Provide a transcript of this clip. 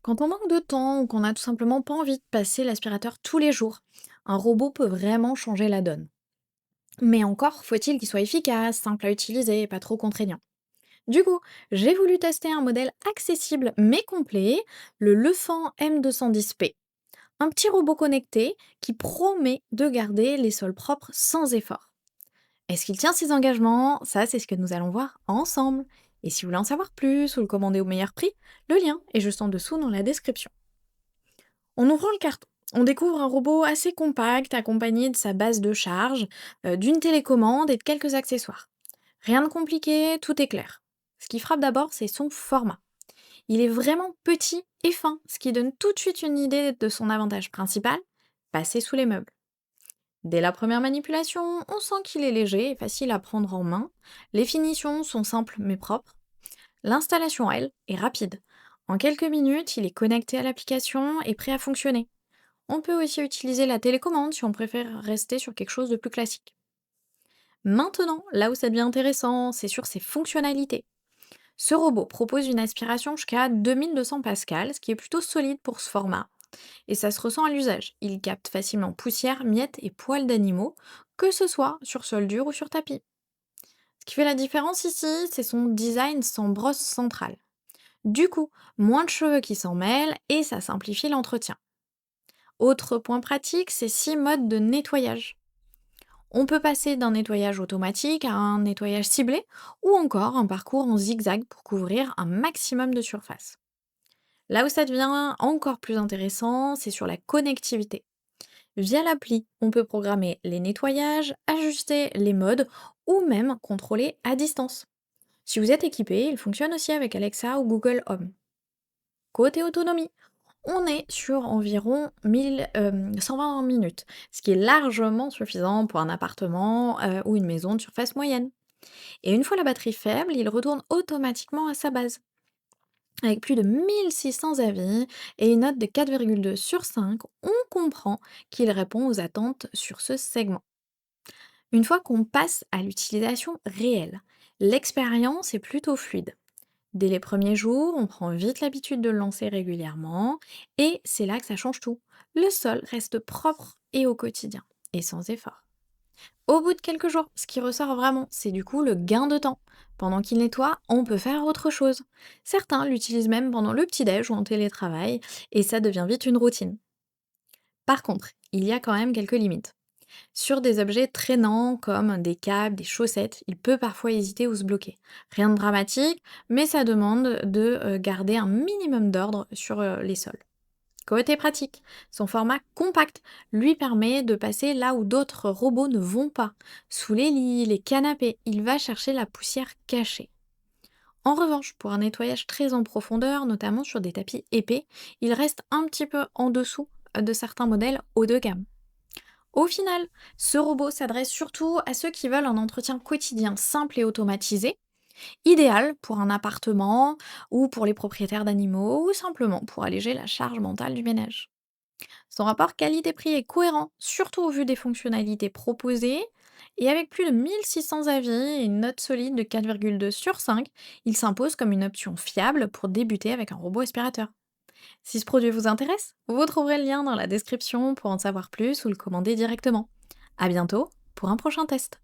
Quand on manque de temps ou qu'on n'a tout simplement pas envie de passer l'aspirateur tous les jours, un robot peut vraiment changer la donne. Mais encore faut-il qu'il soit efficace, simple à utiliser et pas trop contraignant. Du coup, j'ai voulu tester un modèle accessible mais complet, le Lefan M210P. Un petit robot connecté qui promet de garder les sols propres sans effort. Est-ce qu'il tient ses engagements? Ça, c'est ce que nous allons voir ensemble. Et si vous voulez en savoir plus ou le commander au meilleur prix, le lien est juste en dessous dans la description. En ouvrant le carton, on découvre un robot assez compact accompagné de sa base de charge, d'une télécommande et de quelques accessoires. Rien de compliqué, tout est clair. Ce qui frappe d'abord, c'est son format. Il est vraiment petit et fin, ce qui donne tout de suite une idée de son avantage principal, passer sous les meubles. Dès la première manipulation, on sent qu'il est léger et facile à prendre en main. Les finitions sont simples mais propres. L'installation, elle, est rapide. En quelques minutes, il est connecté à l'application et prêt à fonctionner. On peut aussi utiliser la télécommande si on préfère rester sur quelque chose de plus classique. Maintenant, là où ça devient intéressant, c'est sur ses fonctionnalités. Ce robot propose une aspiration jusqu'à 2200 pascal, ce qui est plutôt solide pour ce format. Et ça se ressent à l'usage. Il capte facilement poussière, miettes et poils d'animaux, que ce soit sur sol dur ou sur tapis. Ce qui fait la différence ici, c'est son design sans brosse centrale. Du coup, moins de cheveux qui s'en mêlent et ça simplifie l'entretien. Autre point pratique, c'est 6 modes de nettoyage. On peut passer d'un nettoyage automatique à un nettoyage ciblé ou encore un parcours en zigzag pour couvrir un maximum de surface. Là où ça devient encore plus intéressant, c'est sur la connectivité. Via l'appli, on peut programmer les nettoyages, ajuster les modes ou même contrôler à distance. Si vous êtes équipé, il fonctionne aussi avec Alexa ou Google Home. Côté autonomie, on est sur environ 120 minutes, ce qui est largement suffisant pour un appartement ou une maison de surface moyenne. Et une fois la batterie faible, il retourne automatiquement à sa base. Avec plus de 1600 avis et une note de 4,2 sur 5, on comprend qu'il répond aux attentes sur ce segment. Une fois qu'on passe à l'utilisation réelle, l'expérience est plutôt fluide. Dès les premiers jours, on prend vite l'habitude de le lancer régulièrement et c'est là que ça change tout. Le sol reste propre et au quotidien et sans effort. Au bout de quelques jours, ce qui ressort vraiment, c'est du coup le gain de temps. Pendant qu'il nettoie, on peut faire autre chose. Certains l'utilisent même pendant le petit-déj ou en télétravail et ça devient vite une routine. Par contre, il y a quand même quelques limites. Sur des objets traînants comme des câbles, des chaussettes, il peut parfois hésiter ou se bloquer. Rien de dramatique, mais ça demande de garder un minimum d'ordre sur les sols. Côté pratique, son format compact lui permet de passer là où d'autres robots ne vont pas. Sous les lits, les canapés, il va chercher la poussière cachée. En revanche, pour un nettoyage très en profondeur, notamment sur des tapis épais, il reste un petit peu en dessous de certains modèles haut de gamme. Au final, ce robot s'adresse surtout à ceux qui veulent un entretien quotidien simple et automatisé, idéal pour un appartement ou pour les propriétaires d'animaux ou simplement pour alléger la charge mentale du ménage. Son rapport qualité-prix est cohérent, surtout au vu des fonctionnalités proposées, et avec plus de 1600 avis et une note solide de 4,2 sur 5, il s'impose comme une option fiable pour débuter avec un robot aspirateur. Si ce produit vous intéresse, vous trouverez le lien dans la description pour en savoir plus ou le commander directement. À bientôt pour un prochain test.